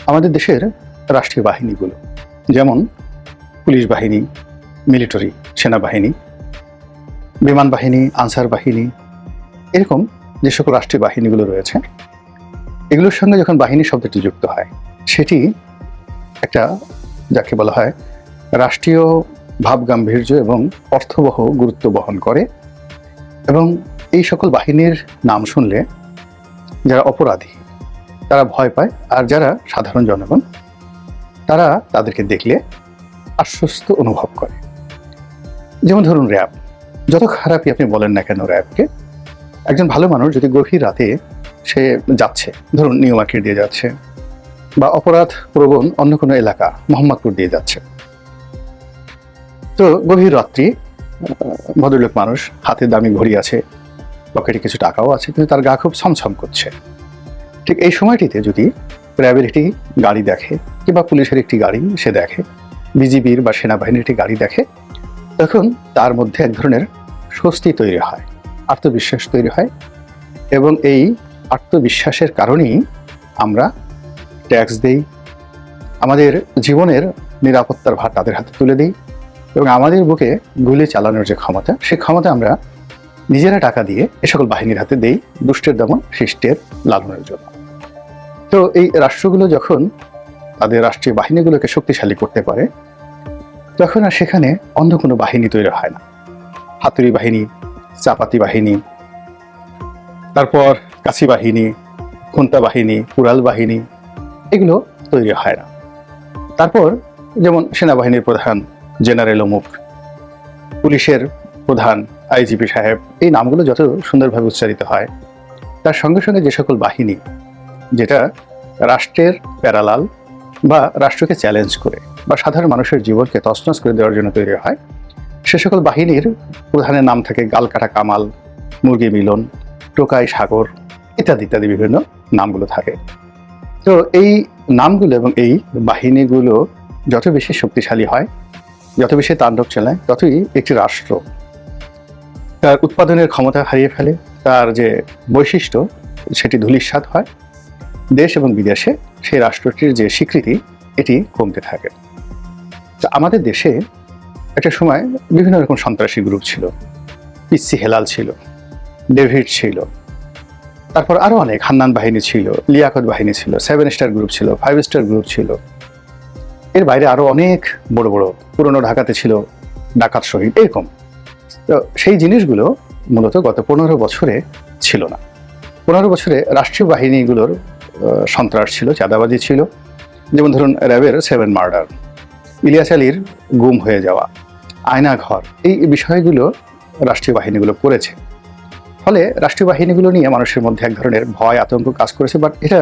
আমাদের দেশের রাষ্ট্রীয় বাহিনীগুলো, যেমন পুলিশ বাহিনী, মিলিটারি, সেনাবাহিনী, বিমান বাহিনী, আনসার বাহিনী, এরকম যে সকল রাষ্ট্রীয় বাহিনীগুলো রয়েছে, এগুলোর সঙ্গে যখন বাহিনী শব্দটি যুক্ত হয়, সেটি একটা যাকে বলা হয় রাষ্ট্রীয় ভাবগাম্ভীর্য এবং অর্থবহ গুরুত্ব বহন করে। এবং এই সকল বাহিনীর নাম শুনলে যারা অপরাধী তারা ভয় পায়, আর যারা সাধারণ জনগণ তারা তাদেরকে দেখলে আশ্বস্ত অনুভব করে। যেমন ধরুন র্যাব, যত খারাপই আপনি বলেন না কেন র্যাবকে, একজন ভালো মানুষ যদি গভীর রাতে সে যাচ্ছে, ধরুন নিউ মার্কেট দিয়ে যাচ্ছে বা অপরাধ প্রবণ অন্য কোনো এলাকা মোহাম্মদপুর দিয়ে যাচ্ছে, তো গভীর রাত্রি ভদ্রলোক মানুষ, হাতে দামি ঘড়ি আছে, পকেটে কিছু টাকাও আছে, কিন্তু তার গা খুব ছমছম করছে। ঠিক এই সময়টিতে যদি র্যাবের একটি গাড়ি দেখে কিংবা পুলিশের একটি গাড়ি সে দেখে, বিজিবির বা সেনাবাহিনীর একটি গাড়ি দেখে, তখন তার মধ্যে এক ধরনের স্বস্তি তৈরি হয়, আত্মবিশ্বাস তৈরি হয়। এবং এই আত্মবিশ্বাসের কারণেই আমরা ট্যাক্স দেই, আমাদের জীবনের নিরাপত্তার ভার তাদের হাতে তুলে দিই, এবং আমাদের বুকে গুলি চালানোর যে ক্ষমতা, সেই ক্ষমতা আমরা নিজেরা টাকা দিয়ে এ সকল বাহিনীর হাতে দেই, দুষ্টের দমন শিষ্টের লালনের জন্য। তো এই রাষ্ট্রগুলো যখন তাদের রাষ্ট্রীয় বাহিনীগুলোকে শক্তিশালী করতে পারে, তখন আর সেখানে অন্য কোনো বাহিনী তৈরি হয় না। হাতুড়ি বাহিনী, চাপাতি বাহিনী, তারপর কাছি বাহিনী, খুন্তা বাহিনী, কুড়াল বাহিনী, এগুলো তৈরি হয় না। তারপর যেমন সেনাবাহিনীর প্রধান জেনারেল অমুক, পুলিশের প্রধান আইজিপি সাহেব, এই নামগুলো যত সুন্দরভাবে উচ্চারিত হয়, তার সঙ্গে সঙ্গে যে সকল বাহিনী যেটা রাষ্ট্রের প্যারালাল বা রাষ্ট্রকে চ্যালেঞ্জ করে বা সাধারণ মানুষের জীবনকে তছনছ করে দেওয়ার জন্য তৈরি হয়, সে সকল বাহিনীর প্রধানের নাম থাকে গালকাটা কামাল, মুরগি মিলন, টোকাই সাগর, ইত্যাদি ইত্যাদি বিভিন্ন নামগুলো থাকে। তো এই নামগুলো এবং এই বাহিনীগুলো যত বেশি শক্তিশালী হয়, যত বেশি তাণ্ডব চালায়, ততই একটি রাষ্ট্র তার উৎপাদনের ক্ষমতা হারিয়ে ফেলে, তার যে বৈশিষ্ট্য সেটি ধূলিসাৎ হয়, দেশ এবং বিদেশে সেই রাষ্ট্রটির যে স্বীকৃতি এটি কমতে থাকে। তো আমাদের দেশে একটা সময় বিভিন্ন রকম সন্ত্রাসী গ্রুপ ছিল, পিসি হেলাল ছিল, ডেভিড ছিল, তারপর আরো অনেক, হান্নান বাহিনী ছিল, লিয়াকত বাহিনী ছিল, 7 স্টার গ্রুপ ছিল, 5 স্টার গ্রুপ ছিল, এর বাইরে আরো অনেক বড় বড়, পুরনো ঢাকাতে ছিল ডাকাত শহীদ, এরকম। তো সেই জিনিসগুলো মূলত গত 15 বছরে ছিল না। 15 বছরে রাষ্ট্রীয় বাহিনীগুলোর সন্ত্রাস ছিল, চাঁদাবাজি ছিল। যেমন ধরুন র্যাবের 7 মার্ডার, ইলিয়াস আলীর গুম হয়ে যাওয়া, আয়না ঘর, এই বিষয়গুলো রাষ্ট্রীয় বাহিনীগুলো করেছে। ফলে রাষ্ট্রীয় বাহিনীগুলো নিয়ে মানুষের মধ্যে এক ধরনের ভয় আতঙ্ক কাজ করেছে, বাট এটা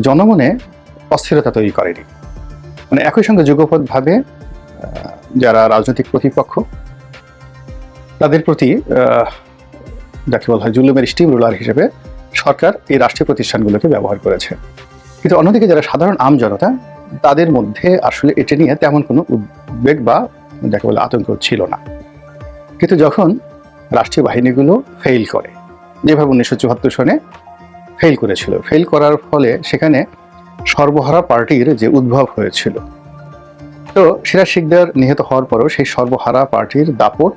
জনমনে অস্থিরতা তৈরি করেনি। মানে একই সঙ্গে যুগপৎভাবে যারা রাজনৈতিক প্রতিপক্ষ, তাদের প্রতি যাকে বলা হয় জুলুমের স্টিম রোলার হিসেবে সরকার এই রাষ্ট্রীয় প্রতিষ্ঠানগুলোকে ব্যবহার করেছে। কিন্তু অন্যদিকে যারা সাধারণ আম জনতা, তাদের মধ্যে আসলে এটা নিয়ে তেমন কোনো উদ্বেগ বা যাকে বলে আতঙ্ক ছিল না। কিন্তু যখন রাষ্ট্রীয় বাহিনীগুলো ফেইল করে, যেভাবে 1974 সনে ফেইল করেছিল, ফেইল করার ফলে সেখানে সর্বহারা পার্টির যে উদ্ভব হয়েছিল, তো সিরাজ শিকদার নিহত হওয়ার পরও সেই সর্বহারা পার্টির দাপট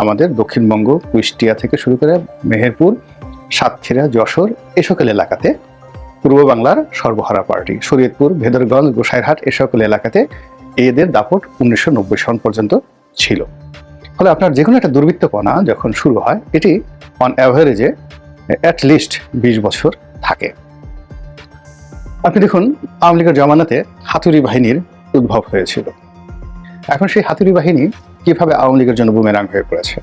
আমাদের দক্ষিণবঙ্গ, কুষ্টিয়া থেকে শুরু করে মেহেরপুর, সাতক্ষীরা, যশোর, এ সকল এলাকাতে, পূর্ব বাংলার সর্বহারা পার্টি শরীয়তপুর, ভেদরগঞ্জ, গোসাইরহাট, এ সকল এলাকাতে এদের দাপট 1990 সন পর্যন্ত ছিল। ফলে আপনার যে কোনো একটা দুর্বৃত্তপনা যখন শুরু হয়, এটি অন অ্যাভারেজে অ্যাটলিস্ট 20 বছর থাকে। আপনি দেখুন আওয়ামী লীগের জমানাতে হাতুড়ি বাহিনীর উদ্ভব হয়েছিল। এখন সেই হাতুড়ি বাহিনী কিভাবে আওয়ামী লীগের জন্য বুমেরাং হয়ে পড়েছে।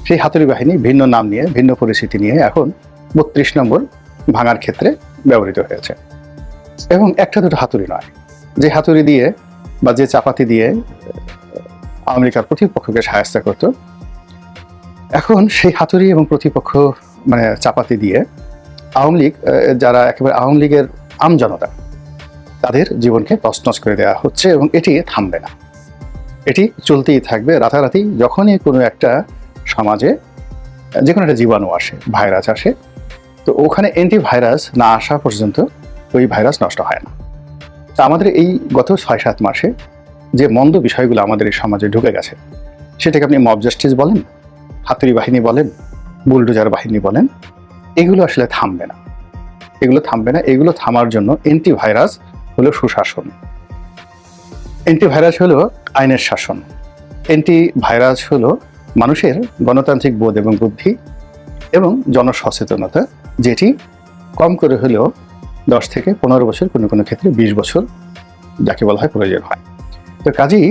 সেই হাতুড়ি বাহিনী ভিন্ন নাম নিয়ে, ভিন্ন পরিস্থিতি নিয়ে এখন 32 নম্বর ভাঙার ক্ষেত্রে ব্যবহৃত হয়েছে। এবং একটা দুটো হাতুড়ি নয়, যে হাতুড়ি দিয়ে বা যে চাপাতি দিয়ে আওয়ামী লীগের প্রতিপক্ষকে সাহায্য করত, এখন সেই হাতুড়ি এবং প্রতিপক্ষ মানে চাপাতি দিয়ে আওয়ামী লীগ, যারা একেবারে আওয়ামী লীগের আম জনতা, তাদের জীবনকে তছনছ করে দেওয়া হচ্ছে। এবং এটি থামবে না, এটি চলতেই থাকবে। রাতারাতি যখনই কোনো একটা সমাজে যে কোনো একটা জীবাণু আসে, ভাইরাস আসে, তো ওখানে অ্যান্টিভাইরাস না আসা পর্যন্ত ওই ভাইরাস নষ্ট হয় না। তা আমাদের এই গত 6-7 মাসে যে মন্দ বিষয়গুলো আমাদের এই সমাজে ঢুকে গেছে, সেটাকে আপনি মব জাস্টিস বলেন, হাতুড়ি বাহিনী বলেন, বুলডোজার বাহিনী বলেন, এগুলো আসলে থামবে না। এগুলো থামার জন্য অ্যান্টিভাইরাস হলো সুশাসন, অ্যান্টিভাইরাস হলো আইনের শাসন, অ্যান্টিভাইরাস হলো মানুষের গণতান্ত্রিক বোধ এবং বুদ্ধি এবং জনসচেতনতা, যেটি কম করে হলেও 10 থেকে 15 বছর, কোনো কোনো ক্ষেত্রে 20 বছর যাকে বলা হয় প্রয়োজন হয়। তো কাজেই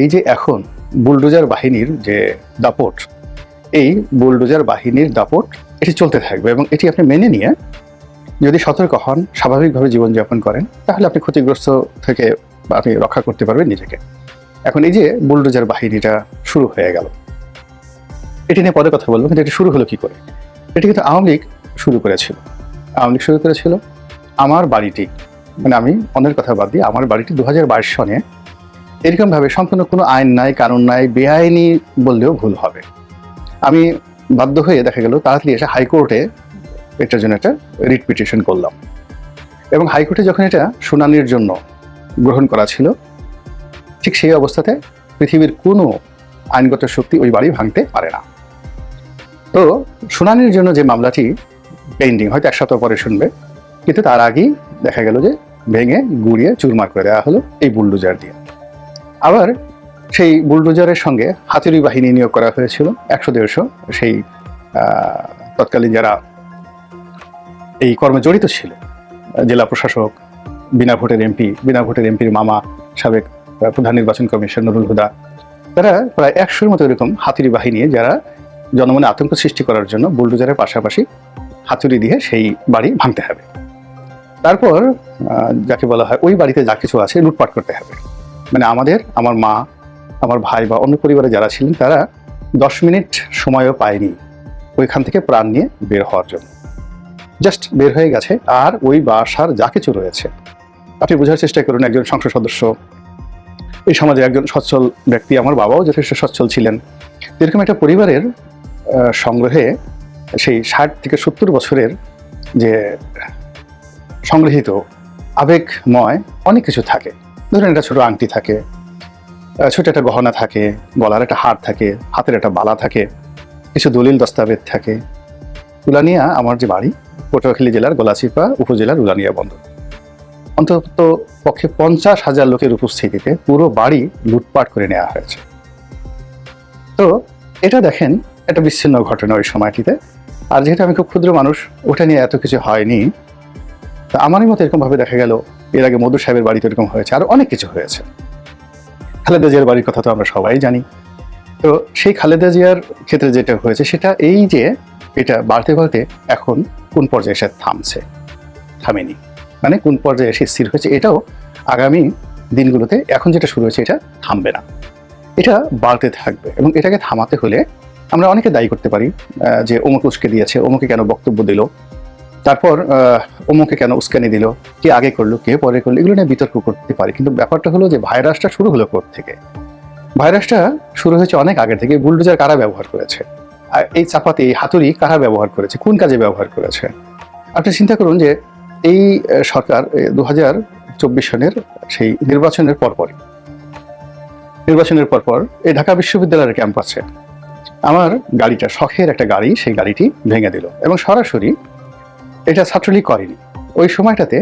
এই যে এখন বুলডোজার বাহিনীর যে দাপট, এই বুলডোজার বাহিনীর দাপট এটি চলতে থাকবে এবং এটি আপনি মেনে নিয়ে যদি সতর্ক হন, স্বাভাবিকভাবে জীবনযাপন করেন, তাহলে আপনি ক্ষতিগ্রস্ত থেকে আপনি রক্ষা করতে পারবেন নিজেকে। এখন এই যে বুলডোজার বাহিনীটা শুরু হয়ে গেল, এটি নিয়ে পরে কথা বলবো, কিন্তু এটি শুরু হলো কি করে? এটি কিন্তু আওয়ামী লীগ শুরু করেছিল। আমার বাড়িটি, মানে আমি অন্যের কথা বাদ দিয়ে আমার বাড়িটি 2022 সনে এরকমভাবে সম্পূর্ণ কোনো আইন নাই, কানুন নাই, বেআইনি বললেও ভুল হবে। আমি বাধ্য হয়ে দেখা গেল তাড়াতাড়ি এসে হাইকোর্টে এটার জন্য একটা রিট পিটিশন করলাম এবং হাইকোর্টে যখন এটা শুনানির জন্য গ্রহণ করা ছিল, ঠিক সেই অবস্থাতে পৃথিবীর কোনো আইনগত শক্তি ওই বাড়ি ভাঙতে পারে না। তো শুনানির জন্য যে মামলাটি পেন্ডিং, হয়তো 1 সপ্তাহ পরে শুনবে, কিন্তু তার আগেই দেখা গেল যে ভেঙে গুড়িয়ে চুরমার করে দেওয়া হলো এই বুলডোজার দিয়ে। আবার সেই বুলডোজারের সঙ্গে হাতুড়ি বাহিনী নিয়োগ করা হয়েছিল 100-150 সেই তৎকালীন যারা এই কর্মে জড়িত ছিল, জেলা প্রশাসক, বিনা ভোটের এমপির মামা, সাবেক প্রধান নির্বাচন কমিশন নুরুল হুদা, তারা প্রায় 100-র মতো এরকম হাতুড়ি বাহিনী, যারা জনমনে আতঙ্ক সৃষ্টি করার জন্য বুলডোজারের পাশাপাশি হাতুড়ি দিয়ে সেই বাড়ি ভাঙতে হবে। তারপর যাকে বলা হয় ওই বাড়িতে যা কিছু আছে লুটপাট করতে হবে। মানে আমার মা, আমার ভাই বা অন্য পরিবারে যারা ছিলেন, তারা 10 মিনিট সময়ও পায়নি ওইখান থেকে প্রাণ নিয়ে বের হওয়ার জন্য। জাস্ট বের হয়ে গেছে। আর ওই বাসার যা কিছু রয়েছে, আপনি বোঝার চেষ্টা করুন, একজন সংসদ সদস্য, এই সমাজে একজন সচ্ছল ব্যক্তি, আমার বাবাও যথেষ্ট সচ্ছল ছিলেন, এরকম একটা পরিবারের সংগ্রহে সেই 60 থেকে 70 বছরের যে সংগৃহীত আবেগময় অনেক কিছু থাকে। ধরুন একটা ছোট আংটি থাকে, ছোট একটা গহনা থাকে, গলার একটা হার থাকে, হাতের একটা বালা থাকে, কিছু দলিল দস্তাবেজ থাকে। উলানিয়া আমার যে বাড়ি, পটুয়াখালী জেলার গলাচিপা উপজেলার উলানিয়া বন্দর, অন্তত পক্ষে 50,000 লোকের উপস্থিতিতে পুরো বাড়ি লুটপাট করে নেওয়া হয়েছে। তো এটা দেখেন একটা বিচ্ছিন্ন ঘটনা ওই সময়টিতে। আর যেহেতু আমি খুব ক্ষুদ্র মানুষ, ওটা নিয়ে এত কিছু হয়নি। তা আমারই মতো এরকমভাবে দেখা গেল এর আগে মধু সাহেবের বাড়িতে এরকম হয়েছে, আর অনেক কিছু হয়েছে। খালেদা জিয়ার বাড়ির কথা তো আমরা সবাই জানি। তো সেই খালেদা জিয়ার ক্ষেত্রে যেটা হয়েছে, সেটা এই যে এটা বাড়তে বাড়তে এখন কোন পর্যায়ে এসে থামেনি, মানে কোন পর্যায়ে এসে স্থির হয়েছে, এটাও আগামী দিনগুলোতে এখন যেটা শুরু হয়েছে এটা থামবে না, এটা বাড়তে থাকবে। এবং এটাকে থামাতে হলে আমরা অনেকে দায়ী করতে পারি যে অমুকে উস্কে দিয়েছে, অমুকে কেন বক্তব্য দিল, তারপর অমুকে কেন উস্কানি দিল, কে আগে করলো কে পরে করলো, এগুলো নিয়ে বিতর্ক করতে পারি। কিন্তু ব্যাপারটা হলো যে ভাইরাসটা শুরু হলো থেকে, ভাইরাসটা শুরু হয়েছে অনেক আগে থেকে। বুলডোজার কারা ব্যবহার করেছে, আর এই চাপাতি, এই হাতুড়ি কারা ব্যবহার করেছে, কোন কাজে ব্যবহার করেছে? আপনি চিন্তা করুন যে এই সরকার 2024 সনের সেই নির্বাচনের পরপর এই ঢাকা বিশ্ববিদ্যালয়ের ক্যাম্পাসে আমার গাড়িটা, শখের একটা গাড়ি, সেই গাড়িটি ভেঙে দিল। এবং সরাসরি এটা ছাত্রলীগ করেনি। ওই সময়টাতে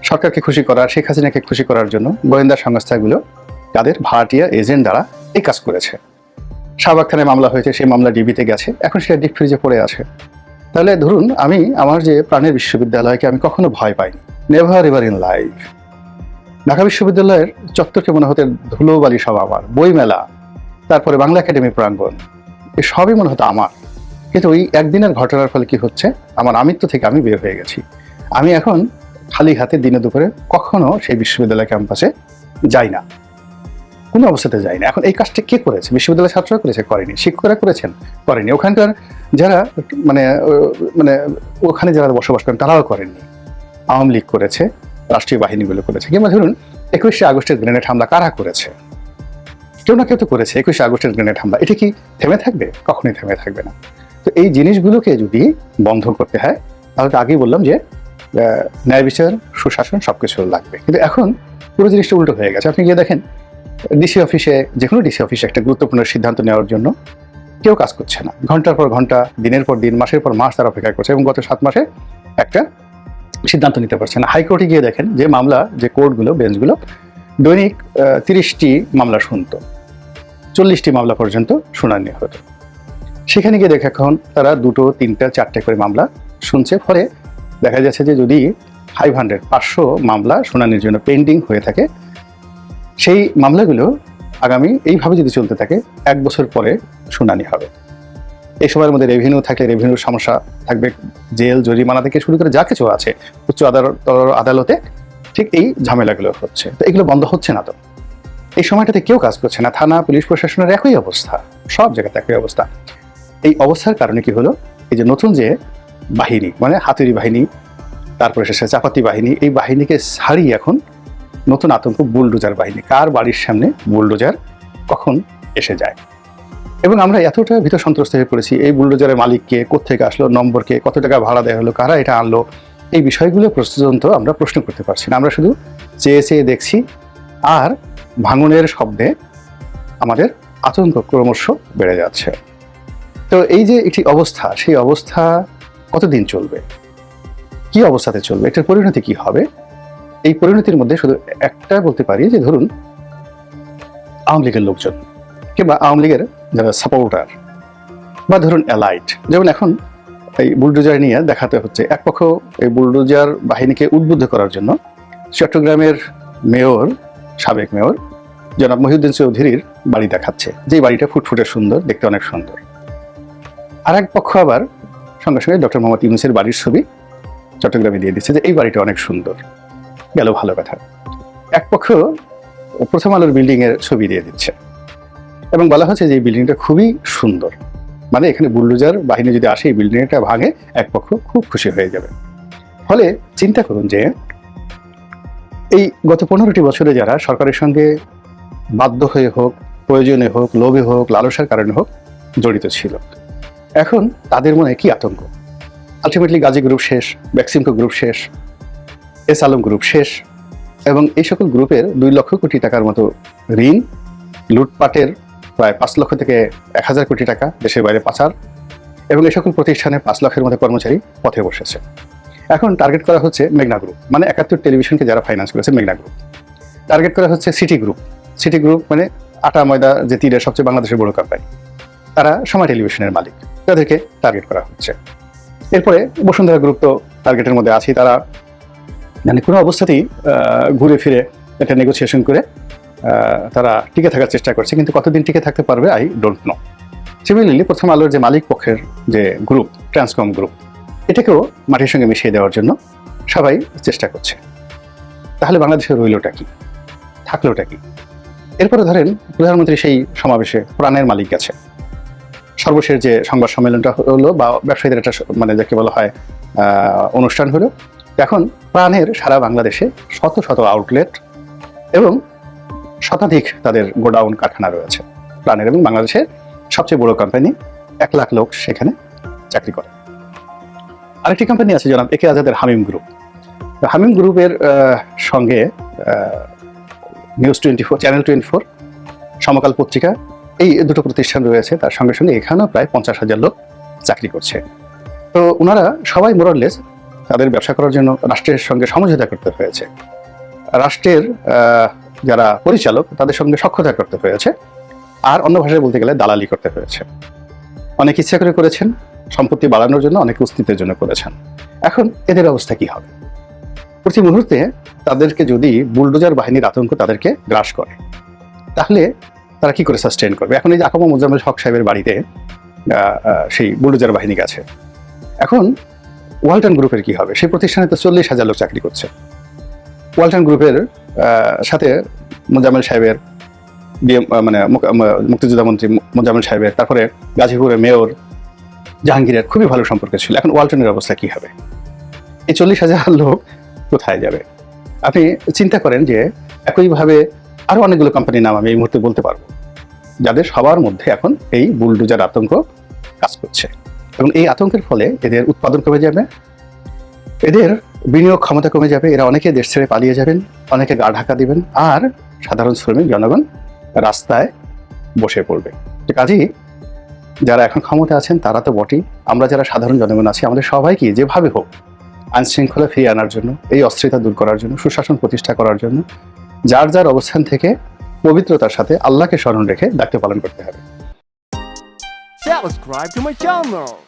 সরকারকে খুশি করার, শেখ হাসিনাকে খুশি করার জন্য গোয়েন্দা সংস্থাগুলো তাদের ভাড়াটিয়া এজেন্ট দ্বারা এই কাজ করেছে। শাহবাগ থানায় মামলা হয়েছে, সেই মামলা ডিবিতে গেছে, এখন সেটা ডিপ ফ্রিজে পড়ে আছে। তাহলে ধরুন আমি আমার যে প্রাণের বিশ্ববিদ্যালয়কে আমি কখনো ভয় পাইনি, never ever in life. Dhaka বিশ্ববিদ্যালয়ের চত্বরকে মনে হতে ধুলোবালি সব আমার, বইমেলা, তারপরে বাংলা একাডেমি প্রাঙ্গণ, এ সবই মনে হতো আমার। কিন্তু ওই একদিনের ঘটনার ফলে কি হচ্ছে, আমার আমিত্ব থেকে আমি বের হয়ে গেছি। আমি এখন খালি হাতে দিনে দুপুরে কখনো সেই বিশ্ববিদ্যালয় ক্যাম্পাসে যাই না, কোনো অবস্থাতে যাই না। এখন এই কাজটা কে করেছে? বিশ্ববিদ্যালয়ের ছাত্ররা করেছে? করেনি। শিক্ষকরা করেছেন? করেনি। ওখানকার যারা মানে ওখানে যারা বসবাস করেন তারাও করেননি। আওয়ামী লীগ করেছে, রাষ্ট্রীয় বাহিনীগুলো করেছে। কিংবা ধরুন 21শে আগস্টের গ্রেনেড হামলা কারা করেছে? কেউ না কেউ তো করেছে। 21শে আগস্টের গ্রেনেড হামলা, এটা কি থেমে থাকবে? কখনোই থেমে থাকবে না। তো এই জিনিসগুলোকে যদি বন্ধ করতে হয়, তাহলে তো আগেই বললাম যে ন্যায় বিচার, সুশাসন সবকিছু লাগবে। কিন্তু এখন পুরো জিনিসটা উল্টো হয়ে গেছে। আপনি গিয়ে দেখেন ডিসি অফিসে, যে কোনো ডিসি অফিসে একটা গুরুত্বপূর্ণ সিদ্ধান্ত নেওয়ার জন্য কেউ কাজ করছে না। ঘন্টার পর ঘন্টা, দিনের পর দিন, মাসের পর মাস তারা অপেক্ষা করছে এবং গত 7 মাসে একটা সিদ্ধান্ত নিতে পারছে না। হাইকোর্টে গিয়ে দেখেন যে মামলা, যে কোর্টগুলো, বেঞ্চগুলো দৈনিক 30টি মামলা শুনতো, 40টি মামলা পর্যন্ত শুনানি হতো। সেখানে গিয়ে দেখে এখন তারা 2টো, 3টা, 4টে করে মামলা শুনছে। ফলে দেখা যাচ্ছে যে যদি 500 মামলা শুনানির জন্য পেন্ডিং হয়ে থাকে, সেই মামলাগুলো আগামী এইভাবে যদি চলতে থাকে 1 বছর পরে শুনানি হবে। এই সময়ের মধ্যে রেভিনিউ থাকলে রেভিনিউর সমস্যা থাকবে, জেল, জরিমানা থেকে শুরু করে যা কিছু আছে উচ্চ আদালতে ঠিক এই ঝামেলাগুলো হচ্ছে। তো এগুলো বন্ধ হচ্ছে না। তো এই সময়টাতে কেউ কাজ করছে না। থানা, পুলিশ প্রশাসনের একই অবস্থা, সব জায়গাতে একই অবস্থা। এই অবস্থার কারণে কি হলো, এই যে নতুন যে বাহিনী, মানে হাতুড়ি বাহিনী, তারপরে শেষে চাপাতি বাহিনী, এই বাহিনীকে ছাড়িয়ে এখন নতুন আতঙ্ক বুলডোজার বাহিনী। কার বাড়ির সামনে বুলডোজার কখন এসে যায়, এবং আমরা এতটা ভীত সন্ত্রস্ত হয়ে পড়েছি। এই বুলডোজারের মালিককে, কোত্থেকে আসলো, নম্বরকে, কত টাকা ভাড়া দেওয়া হলো, কারা এটা আনলো, এই বিষয়গুলো পর্যন্ত আমরা প্রশ্ন করতে পারছি না। আমরা শুধু চেয়ে চেয়ে দেখছি, আর ভাঙনের শব্দে আমাদের আতঙ্ক ক্রমশ বেড়ে যাচ্ছে। তো এই যে একটি অবস্থা, সেই অবস্থা কতদিন চলবে, কি অবস্থাতে চলবে, এটার পরিণতি কি হবে? এই পরিণতির মধ্যে শুধু একটা বলতে পারি যে ধরুন আওয়ামী লীগের লোকজন কিংবা আওয়ামী লীগের যারা সাপোর্টার বা ধরুন অ্যালাইট, যেমন এখন এই বুলডোজার নিয়ে দেখাতে হচ্ছে। এক পক্ষ এই বুলডোজার বাহিনীকে উদ্বুদ্ধ করার জন্য চট্টগ্রামের মেয়র, সাবেক মেয়র জনাব মহিউদ্দিন চৌধুরীর বাড়ি দেখাচ্ছে, যে বাড়িটা ফুটফুটে সুন্দর, দেখতে অনেক সুন্দর। আর এক পক্ষ আবার সঙ্গে সঙ্গে ডক্টর মোহাম্মদ ইউনূসের বাড়ির ছবি চট্টগ্রামে দিয়ে দিচ্ছে যে এই বাড়িটা অনেক সুন্দর, গেল ভালো কথা। এক পক্ষ প্রথম আলোর বিল্ডিং এর ছবি দিয়ে দিচ্ছে এবং বলা হচ্ছে যে এই বিল্ডিংটা খুবই সুন্দর, মানে এখানে বুলডোজার বাহিনী যদি আসে এই বিল্ডিংটা ভাঙে, এক পক্ষ খুব খুশি হয়ে যাবে। ফলে চিন্তা করুন যে এই গত 15টি বছরে যারা সরকারের সঙ্গে বাধ্য হয়ে হোক, প্রয়োজনে হোক, লোভে হোক, লালসার কারণে হোক জড়িত ছিল, এখন তাদের মনে কি আতঙ্ক। আলটিমেটলি গাজী গ্রুপ শেষ, বেক্সিমকো গ্রুপ শেষ, এস আলম গ্রুপ শেষ, এবং এই সকল গ্রুপের 2 লক্ষ কোটি টাকার মতো ঋণ, লুটপাটের প্রায় 5 লক্ষ থেকে 1000 কোটি টাকা দেশের বাইরে পাচার, এবং এই সকল প্রতিষ্ঠানে 5 লাখের মতো কর্মচারী পথে বসেছে। এখন টার্গেট করা হচ্ছে মেঘনা গ্রুপ, মানে 71 টেলিভিশনকে যারা ফাইন্যান্স করেছে মেঘনা গ্রুপ। টার্গেট করা হচ্ছে সিটি গ্রুপ। সিটি গ্রুপ মানে আটা ময়দা যে তীরের সবচেয়ে বাংলাদেশের বড় কোম্পানি, তারা সময় টেলিভিশনের মালিক, তাদেরকে টার্গেট করা হচ্ছে। এরপরে বসুন্ধরা গ্রুপ তো টার্গেটের মধ্যে আছে। তারা মানে কোনো অবস্থাতেই ঘুরে ফিরে একটা নেগোসিয়েশন করে তারা টিকে থাকার চেষ্টা করছে, কিন্তু কতদিন টিকে থাকতে পারবে আই ডোন্ট নো। সিমিলারলি প্রথম আলোর যে মালিক পক্ষের যে গ্রুপ, ট্রান্সকম গ্রুপ, এটাকেও মাটির সঙ্গে মিশিয়ে দেওয়ার জন্য সবাই চেষ্টা করছে। তাহলে বাংলাদেশের রইলটা কি, থাকলোটা কি? এরপরে ধরেন প্রধানমন্ত্রী সেই সমাবেশে প্রাণের মালিক গেছে, সর্বশেষ যে সংবাদ সম্মেলনটা হলো বা ব্যবসায়ীদের একটা মানে যাকে বলা হয় অনুষ্ঠান হলো, এখন প্রাণের সারা বাংলাদেশে শত শত আউটলেট এবং শতাধিক তাদের গোডাউন, কারখানা রয়েছে প্রাণের, এবং বাংলাদেশের সবচেয়ে বড় কোম্পানি, 1 লাখ লোক সেখানে চাকরি করে। আরেকটি কোম্পানি আছে জনাব একে আজাদের হামিম গ্রুপ। হামিম গ্রুপের সঙ্গে নিউজ 24, চ্যানেল 24, সমকাল পত্রিকা, এই 2টো প্রতিষ্ঠান রয়েছে। তার সঙ্গে সঙ্গে এখানেও প্রায় 50,000 লোক চাকরি করছে। তো ওনারা সবাই মোরলেস তাদের ব্যবসা করার জন্য রাষ্ট্রের সঙ্গে সমঝোতা করতে হয়েছে, রাষ্ট্রের যারা পরিচালক তাদের সঙ্গে সখ্যতা করতে হয়েছে, আর অন্য ভাষায় বলতে গেলে দালালি করতে হয়েছে। অনেক ইচ্ছা করে করেছেন, সম্পত্তি বাড়ানোর জন্য, অনেক অস্তিত্বের জন্য করেছেন। এখন এদের অবস্থা কি হবে? প্রতি মুহূর্তে তাদেরকে যদি বুলডোজার বাহিনীর আতঙ্ক তাদেরকে গ্রাস করে, তাহলে তারা কি করে সাস্টেইন করবে? এখন এই যে আকম মোজাম্মেল হক সাহেবের বাড়িতে সেই বুলডোজার বাহিনী গেছে, এখন ওয়ালটন গ্রুপের কি হবে? সেই প্রতিষ্ঠানে তো 40,000 লোক চাকরি করছে। ওয়ালটন গ্রুপের সাথে মোজাম্মেল সাহেবের, মানে মুক্তিযোদ্ধা মন্ত্রী মোজাম্মেল সাহেবের, তারপরে গাজীপুরের মেয়র জাহাঙ্গীরের খুবই ভালো সম্পর্ক ছিল। এখন ওয়ালটনের অবস্থা কি হবে? এই 40,000 লোক কোথায় যাবে? আপনি চিন্তা করেন যে একইভাবে আরো অনেকগুলো কোম্পানির নাম আমি এই মুহূর্তে বলতে পারবো, যাদের সবার মধ্যে এখন এই বুলডোজার আতঙ্ক কাজ করছে, এবং এই আতঙ্কের ফলে এদের উৎপাদন কমে যাবে, এদের বিনিয়োগ ক্ষমতা কমে যাবে, এরা অনেকে দেশ ছেড়ে পালিয়ে যাবেন, অনেকে গা ঢাকা দিবেন, আর সাধারণ শ্রমিক জনগণ রাস্তায় বসে পড়বে। কাজেই যারা এখন ক্ষমতা আছেন তারা তো বটেই, আমরা যারা সাধারণ জনগণ আছি আমাদের সবাইকে যেভাবে হোক আইন শৃঙ্খলা ফিরিয়ে আনার জন্য, এই অস্থিরতা দূর করার জন্য, সুশাসন প্রতিষ্ঠা করার জন্য যার যার অবস্থান থেকে পবিত্রতার সাথে আল্লাহকে স্মরণ রেখে দায়িত্ব পালন করতে হবে। Subscribe to my channel.